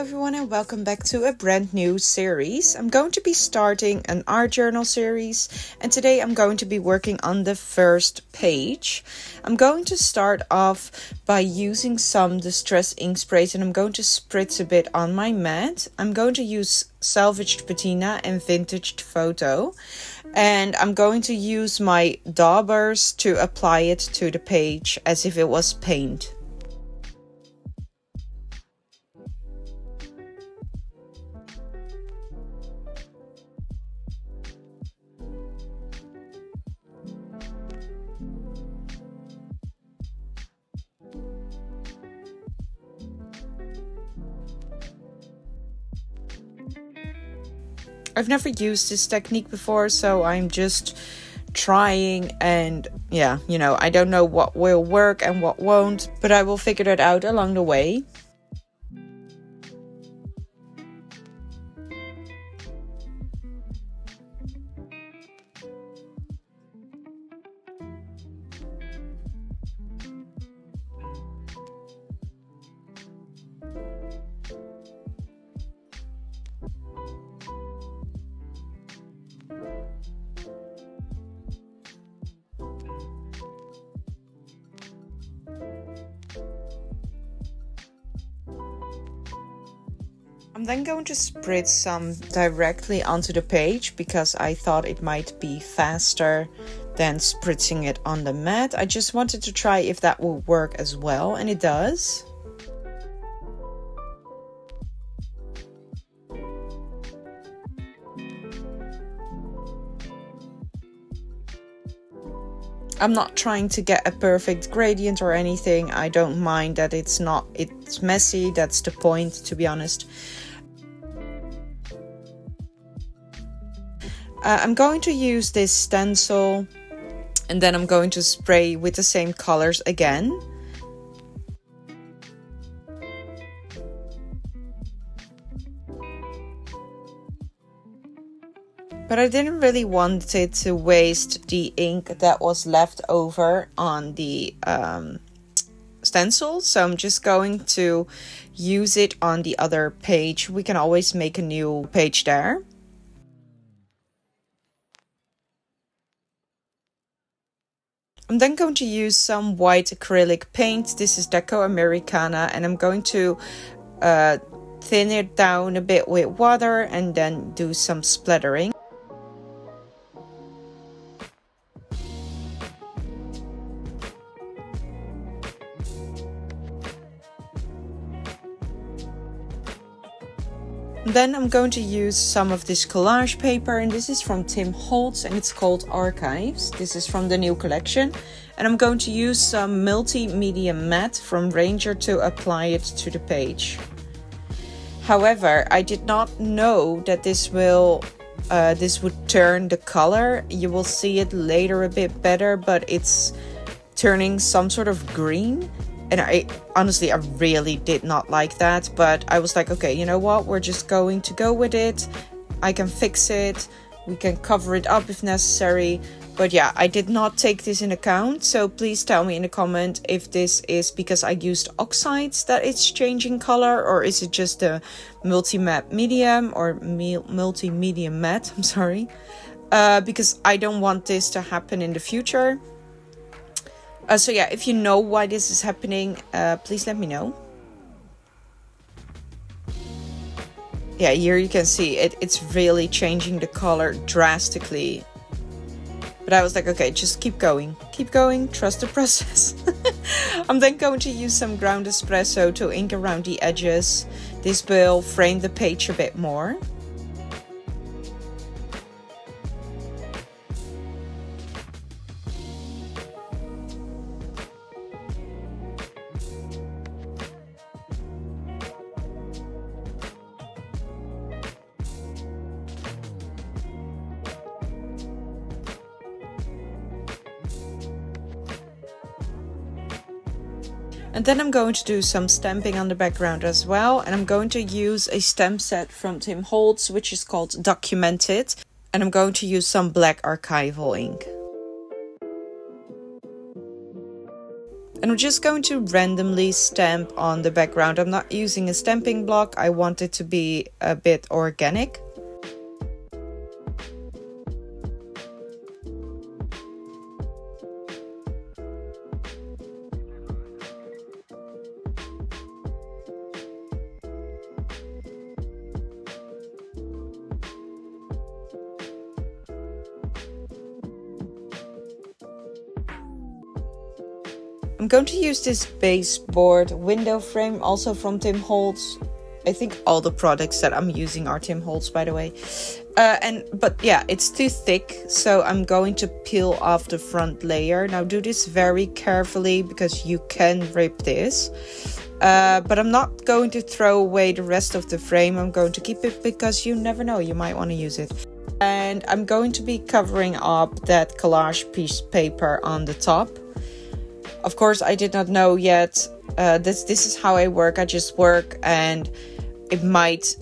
everyone and welcome back to a brand new series. I'm going to be starting an art journal series and today I'm going to be working on the first page. I'm going to start off by using some distress ink sprays and I'm going to spritz a bit on my mat. I'm going to use Salvaged Patina and Vintage Photo and I'm going to use my daubers to apply it to the page as if it was paint. I've never used this technique before, so I'm just trying and I don't know what will work and what won't, but I will figure that out along the way. I'm then going to spritz some directly onto the page because I thought it might be faster than spritzing it on the mat. I just wanted to try if that will work as well, and it does. I'm not trying to get a perfect gradient or anything. I don't mind that it's messy. That's the point, to be honest. I'm going to use this stencil and then I'm going to spray with the same colors again. But I didn't really want it to waste the ink that was left over on the stencil. So I'm just going to use it on the other page. We can always make a new page there. I'm then going to use some white acrylic paint. This is Americana, and I'm going to thin it down a bit with water and then do some splattering. Then I'm going to use some of this collage paper, and this is from Holtz and it's called Archives. This is from the new collection, and I'm going to use some multimedia matte from Ranger to apply it to the page. However, I did not know that this would turn the color. You will see it later a bit better, but it's turning some sort of green. And I really did not like that, but I was like, okay, you know what? We're just going to go with it. I can fix it. We can cover it up if necessary. But yeah, I did not take this in account. So please tell me in the comment if this is because I used oxides that it's changing color, or is it just a multi-matte medium or multimedia matte? I'm sorry. Because I don't want this to happen in the future. So yeah, if you know why this is happening, please let me know. Yeah, here you can see it's really changing the color drastically. But I was like, okay, just keep going, trust the process. I'm then going to use some ground espresso to ink around the edges. This will frame the page a bit more. And then I'm going to do some stamping on the background as well. And I'm going to use a stamp set from Holtz, which is called Documented. And I'm going to use some black archival ink. And I'm just going to randomly stamp on the background. I'm not using a stamping block. I want it to be a bit organic. I'm going to use this baseboard window frame, also from Tim Holtz. I think all the products that I'm using are Tim Holtz, by the way. But yeah, it's too thick, so I'm going to peel off the front layer. Now do this very carefully because you can rip this. But I'm not going to throw away the rest of the frame. I'm going to keep it because you never know, you might want to use it. And I'm going to be covering up that collage piece paper on the top. Of course, I did not know yet. This is how I work. I just work, and it might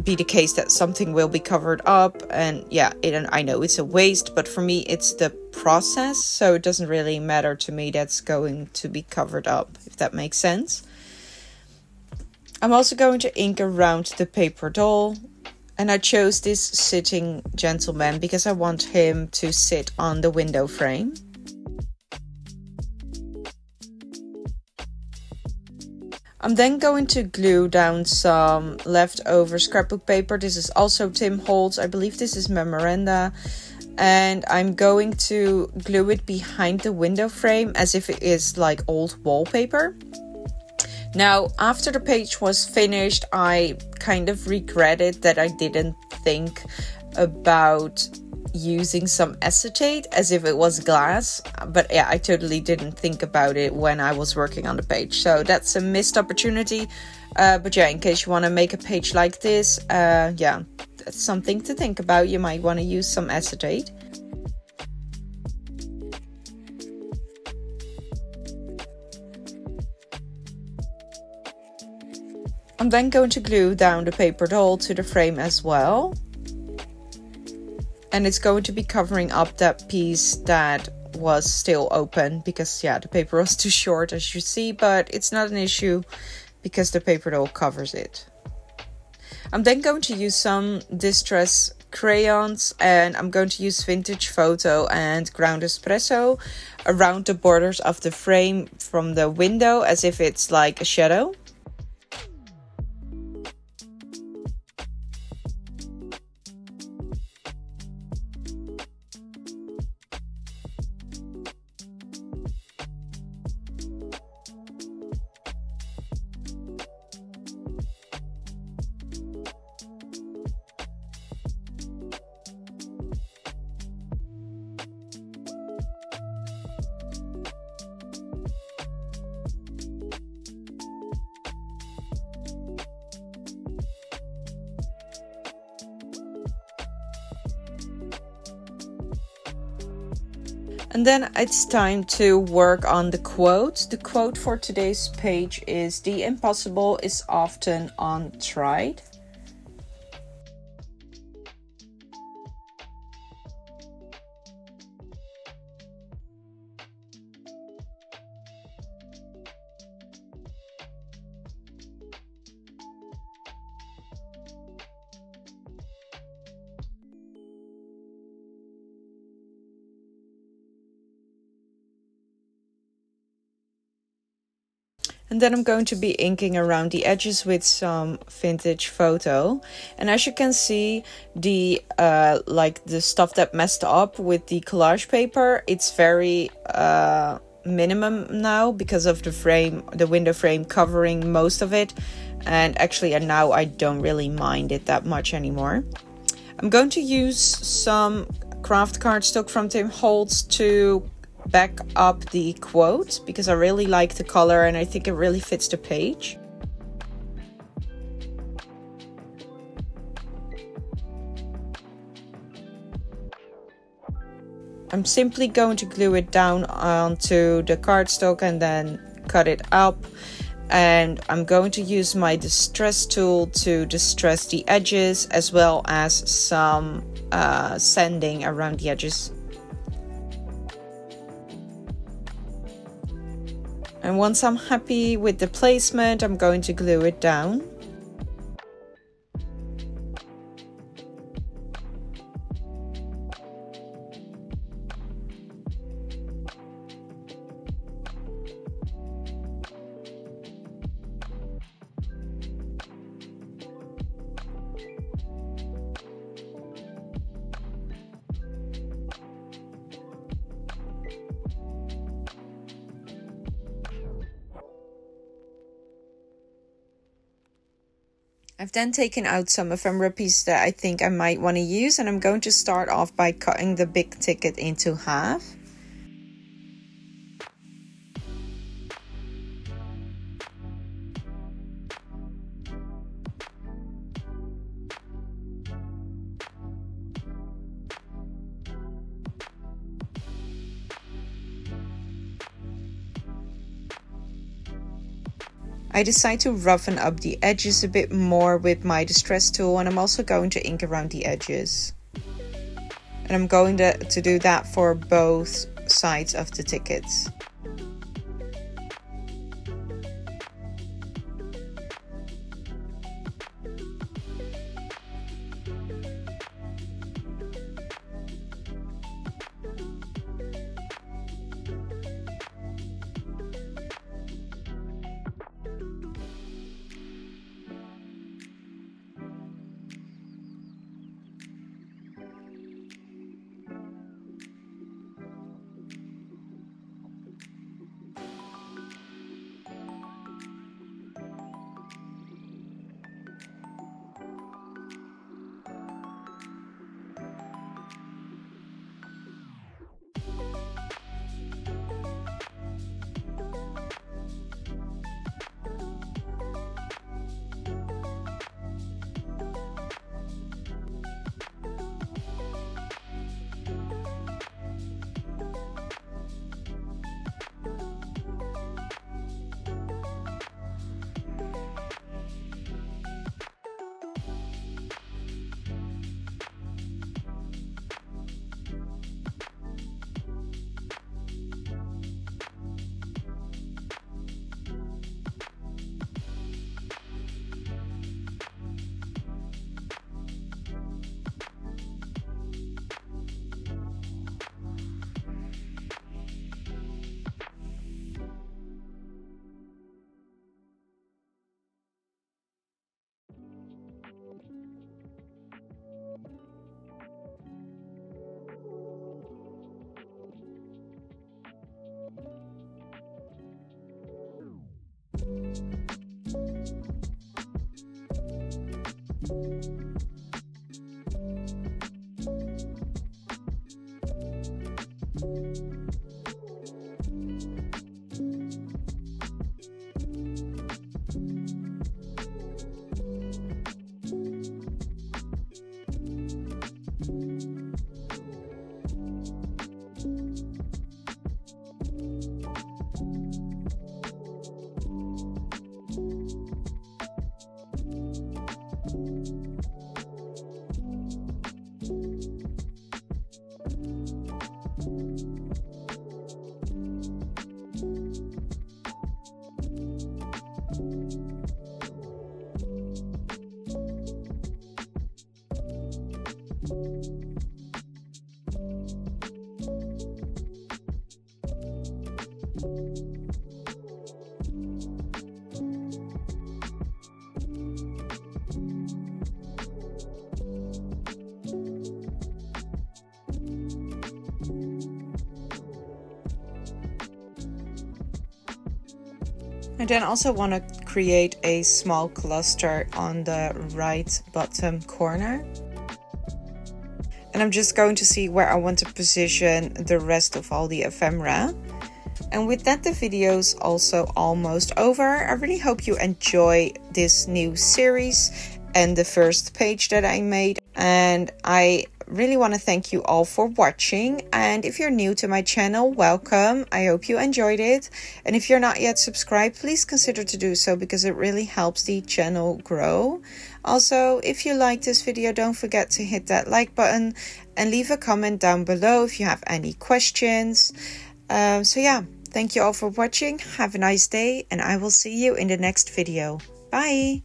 be the case that something will be covered up. And yeah, I know it's a waste, but for me, it's the process. So it doesn't really matter to me that's going to be covered up, if that makes sense. I'm also going to ink around the paper doll. And I chose this sitting gentleman because I want him to sit on the window frame. I'm then going to glue down some leftover scrapbook paper. This is also Tim Holtz. I believe this is Memoranda. And I'm going to glue it behind the window frame as if it is like old wallpaper. Now, after the page was finished, I kind of regretted that I didn't think about using some acetate as if it was glass, but yeah, I totally didn't think about it when I was working on the page, so that's a missed opportunity. But yeah, in case you want to make a page like this, yeah, that's something to think about. You might want to use some acetate. I'm then going to glue down the paper doll to the frame as well. And it's going to be covering up that piece that was still open because, yeah, the paper was too short, as you see, but it's not an issue because the paper doll covers it. I'm then going to use some distress crayons, and I'm going to use Vintage Photo and ground Espresso around the borders of the frame from the window as if it's like a shadow. And then it's time to work on the quote. The quote for today's page is, "The impossible is often untried." And then I'm going to be inking around the edges with some Vintage Photo. And as you can see, the like the stuff that messed up with the collage paper, it's very minimum now because of the frame, the window frame covering most of it. And actually now I don't really mind it that much anymore. I'm going to use some craft cardstock from Tim Holtz to back up the quote because I really like the color and I think it really fits the page. I'm simply going to glue it down onto the cardstock and then cut it up, and I'm going to use my distress tool to distress the edges as well as some sanding around the edges. And once I'm happy with the placement, I'm going to glue it down. I've then taken out some ephemerapieces that I think I might want to use, and I'm going to start off by cutting the big ticket into half. I decide to roughen up the edges a bit more with my distress tool, and I'm also going to ink around the edges. And I'm going to do that for both sides of the tickets. I then also want to create a small cluster on the right bottom corner. And I'm just going to see where I want to position the rest of all the ephemera. And with that, the video's also almost over. I really hope you enjoy this new series and the first page that I made. And I really want to thank you all for watching. And if you're new to my channel, welcome. I hope you enjoyed it. And if you're not yet subscribed, please consider to do so because it really helps the channel grow. Also, if you like this video, don't forget to hit that like button and leave a comment down below if you have any questions. So yeah, Thank you all for watching. Have a nice day, and I will see you in the next video. Bye!